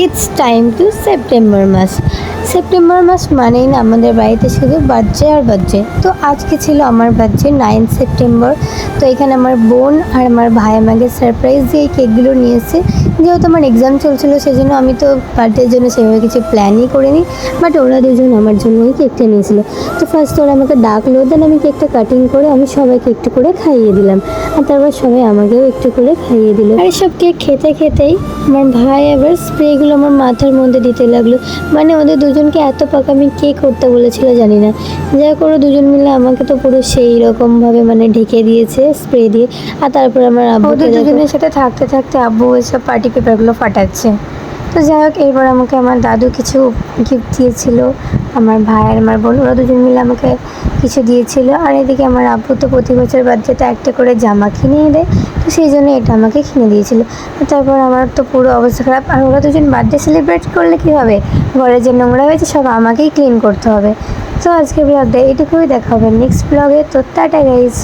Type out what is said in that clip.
It's time to September মাস। September মাস মানেই না আমাদের বাড়িতে শুধু বার্থডে আর বার্থডে। তো আজকে ছিল আমার বার্থডে 9 সেপ্টেম্বর। তো এখানে আমার বোন আর আমার ভাই আমাকে সারপ্রাইজ দিয়ে এই কেকগুলো নিয়েছে। যেহেতু আমার এক্সাম চলছিল সেজন্য আমি তো বার্থডের জন্য সেভাবে কিছু প্ল্যানই করিনি, বাট ওরা দুজন আমার জন্য ওই কেকটা নিয়েছিল। তো ফার্স্ট ওরা আমাকে ডাকলো, দেন আমি কেকটা কাটিং করে আমি সবাইকে একটু করে খাইয়ে দিলাম, আর তারপর সবাই আমাকেও একটু করে খাইয়ে দিল। আর সব কেক খেতে খেতেই আমার ভাই আবার স্প্রেগুলো আমার মাথার মধ্যে দিতে লাগলো। মানে ওদের দুজনকে এত পাকামি কে করতে বলেছিল জানি না, যা করে দুজন মিলে আমাকে তো পুরো সেই রকমভাবে মানে ঢেকে দিয়েছে স্প্রে দিয়ে। আর তারপর আমার আব্বু ওদের দুজনের সাথে থাকতে থাকতে আব্বু এসব পার্টি পেপারগুলো ফাটাচ্ছে। তো যাই হোক, এরপর আমাকে আমার দাদু কিছু গিফট দিয়েছিল, আমার ভাই আর আমার বোন ওরা দুজন মিলে আমাকে কিছু দিয়েছিল। আর এদিকে আমার আব্বু তো প্রতি বছর বার্থডেতে একটা করে জামা কিনে দেয়, তো সেই জন্য এটা আমাকে কিনে দিয়েছিল। তারপর আমার তো পুরো অবস্থা খারাপ। আর ওরা দুজন বার্থডে সেলিব্রেট করলে কী হবে, ঘরে যে নোংরা হয়েছে সব আমাকেই ক্লিন করতে হবে। তো আজকে ব্লগটা এইটুকুই, দেখা হবে নেক্সট ব্লগে। তো টাটা গাইজ।